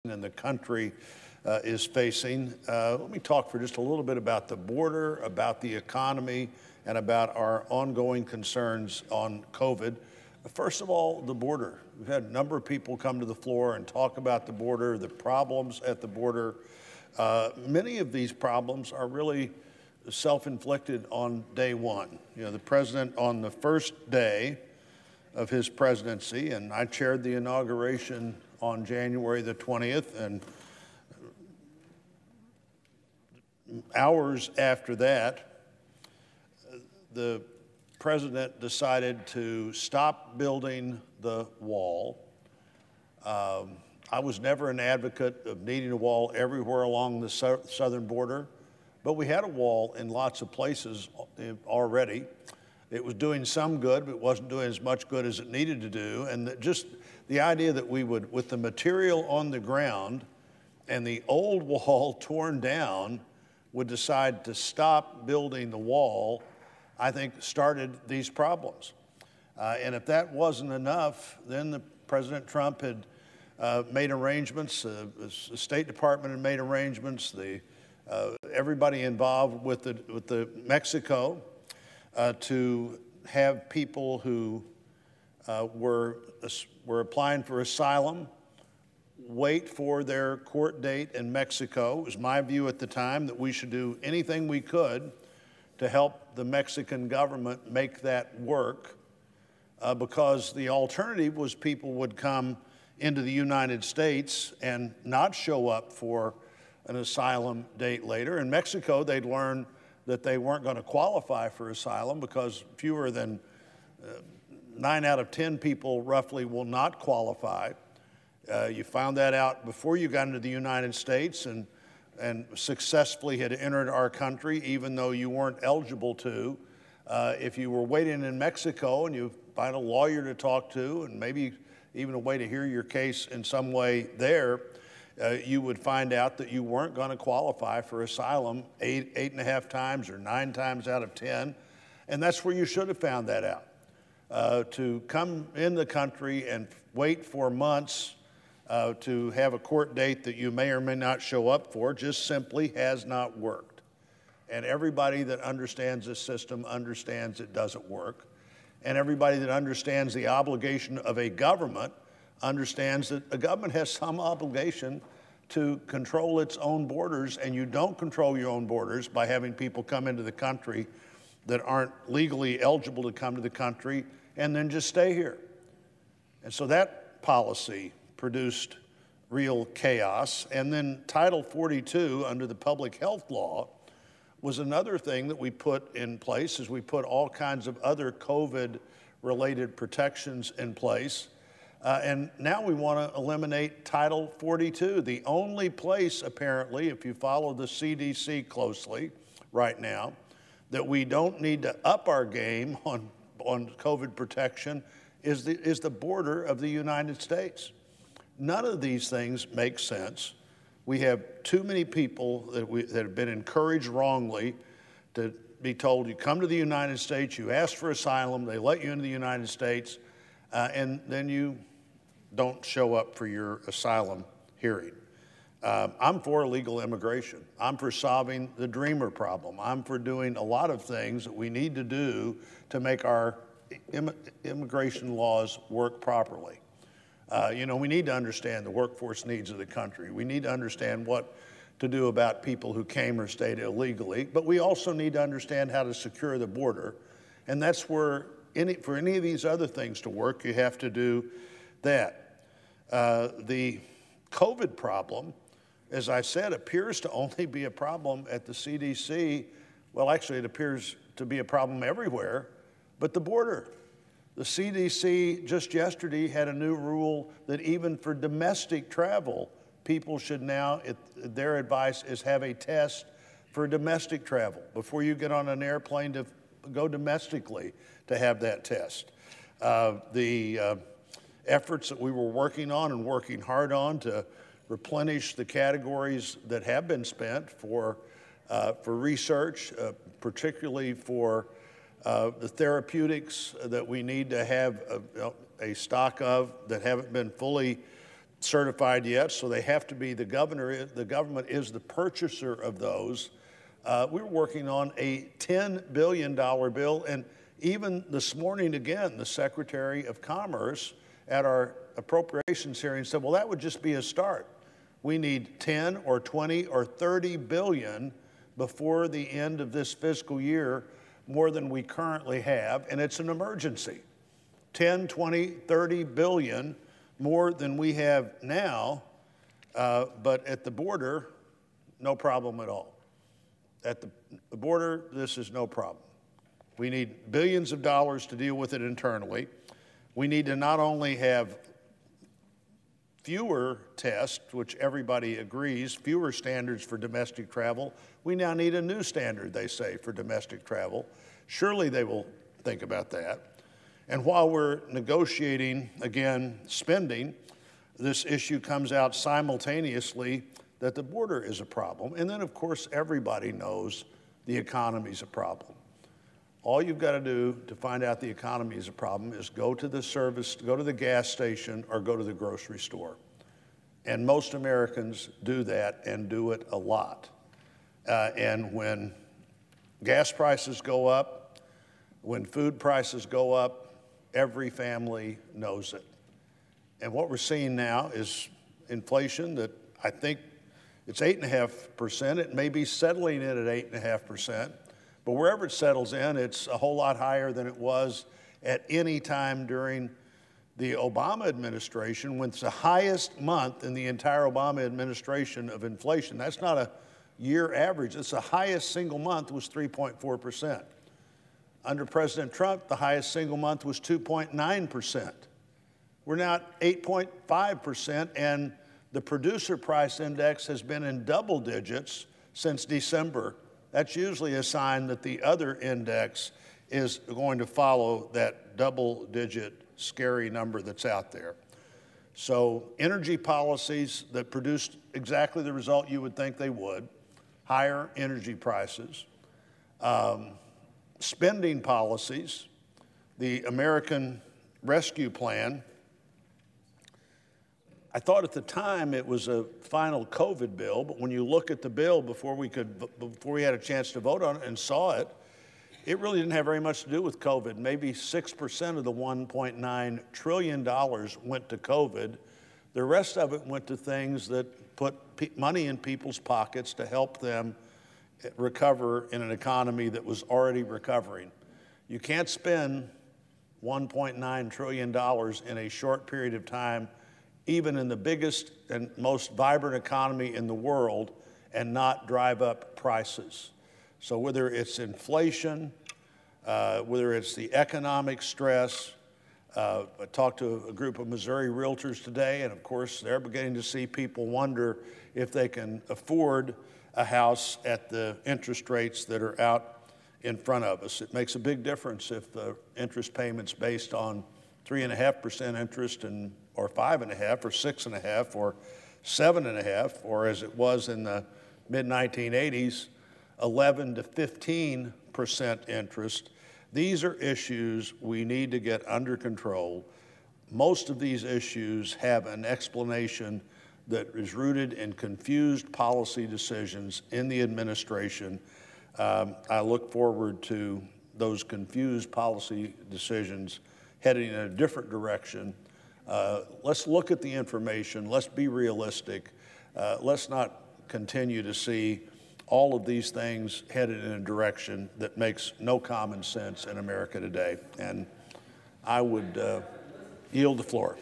and the country is facing. Let me talk for just a little bit about the border, about the economy, and about our ongoing concerns on COVID. First of all, the border. We've had a number of people come to the floor and talk about the border, the problems at the border. Many of these problems are really self-inflicted on day one. You know, the president on the first day of his presidency, and I chaired the inauguration on January the 20th, and hours after that, the president decided to stop building the wall. I was never an advocate of needing a wall everywhere along the southern border, but we had a wall in lots of places already. It was doing some good, but it wasn't doing as much good as it needed to do. And just the idea that we would, with the material on the ground and the old wall torn down, would decide to stop building the wall, I think started these problems. And if that wasn't enough, then President Trump had made arrangements, the State Department had made arrangements, everybody involved with the Mexico to have people who were applying for asylum wait for their court date in Mexico. It was my view at the time that we should do anything we could to help the Mexican government make that work because the alternative was people would come into the United States and not show up for an asylum date later. In Mexico, they'd learn that they weren't going to qualify for asylum because fewer than 9 out of 10 people roughly will not qualify. You found that out before you got into the United States and successfully had entered our country, even though you weren't eligible to. If you were waiting in Mexico and you find a lawyer to talk to and maybe even a way to hear your case in some way there, you would find out that you weren't going to qualify for asylum 8.5 times or 9 times out of 10. And that's where you should have found that out. To come in the country and wait for months to have a court date that you may or may not show up for just simply has not worked. And everybody that understands this system understands it doesn't work. And everybody that understands the obligation of a government understands that a government has some obligation to control its own borders, and you don't control your own borders by having people come into the country that aren't legally eligible to come to the country and then just stay here. And so that policy produced real chaos. And then Title 42 under the public health law was another thing that we put in place as we put all kinds of other COVID-related protections in place. And now we want to eliminate Title 42, the only place, apparently, if you follow the CDC closely right now, that we don't need to up our game on COVID protection is the border of the United States. None of these things make sense. We have too many people that have been encouraged wrongly to be told, you come to the United States, you ask for asylum, they let you into the United States, and then you don't show up for your asylum hearing. I'm for illegal immigration. I'm for solving the dreamer problem. I'm for doing a lot of things that we need to do to make our immigration laws work properly. We need to understand the workforce needs of the country. We need to understand what to do about people who came or stayed illegally, but we also need to understand how to secure the border. And that's where, for any of these other things to work, you have to do that. The COVID problem, as I said, appears to only be a problem at the CDC. Well, actually, it appears to be a problem everywhere, but the border. The CDC just yesterday had a new rule that even for domestic travel, people should now, their advice is have a test for domestic travel before you get on an airplane to go domestically to have that test. The efforts that we were working on and working hard on to replenish the categories that have been spent for research, particularly for the therapeutics that we need to have a stock of that haven't been fully certified yet, so they have to be, the government is the purchaser of those. We're working on a $10 billion bill, and even this morning again, the Secretary of Commerce at our appropriations hearing said, well, that would just be a start. We need 10 or 20 or 30 billion before the end of this fiscal year, more than we currently have, and it's an emergency. 10, 20, 30 billion more than we have now, but at the border, no problem at all. At the border, this is no problem. We need billions of dollars to deal with it internally. We need to not only have fewer tests, which everybody agrees, fewer standards for domestic travel. We now need a new standard, they say, for domestic travel. Surely they will think about that. And while we're negotiating, again, spending, this issue comes out simultaneously that the border is a problem. And then, of course, everybody knows the economy's a problem. All you've got to do to find out the economy is a problem is go to the service, go to the gas station, or go to the grocery store. And most Americans do that and do it a lot. And when gas prices go up, when food prices go up, every family knows it. And what we're seeing now is inflation that I think it's 8.5%. It may be settling in at 8.5%. But wherever it settles in, it's a whole lot higher than it was at any time during the Obama administration, when it's the highest month in the entire Obama administration of inflation. That's not a year average. It's the highest single month was 3.4%. Under President Trump, the highest single month was 2.9%. We're now at 8.5%, and the producer price index has been in double digits since December. That's usually a sign that the other index is going to follow that double-digit scary number that's out there. So energy policies that produced exactly the result you would think they would, higher energy prices, spending policies, the American Rescue Plan. I thought at the time it was a final COVID bill, but when you look at the bill before we had a chance to vote on it and saw it, it really didn't have very much to do with COVID. Maybe 6% of the $1.9 trillion went to COVID. The rest of it went to things that put money in people's pockets to help them recover in an economy that was already recovering. You can't spend $1.9 trillion in a short period of time, even in the biggest and most vibrant economy in the world, and not drive up prices. So whether it's inflation, whether it's the economic stress, I talked to a group of Missouri realtors today, and of course they're beginning to see people wonder if they can afford a house at the interest rates that are out in front of us. It makes a big difference if the interest payment's based on 3.5% interest or 5.5% or 6.5% or 7.5%, or as it was in the mid-1980s, 11 to 15% interest. These are issues we need to get under control. Most of these issues have an explanation that is rooted in confused policy decisions in the administration. I look forward to those confused policy decisions heading in a different direction. Let's look at the information. Let's be realistic. Let's not continue to see all of these things headed in a direction that makes no common sense in America today. And I would yield the floor.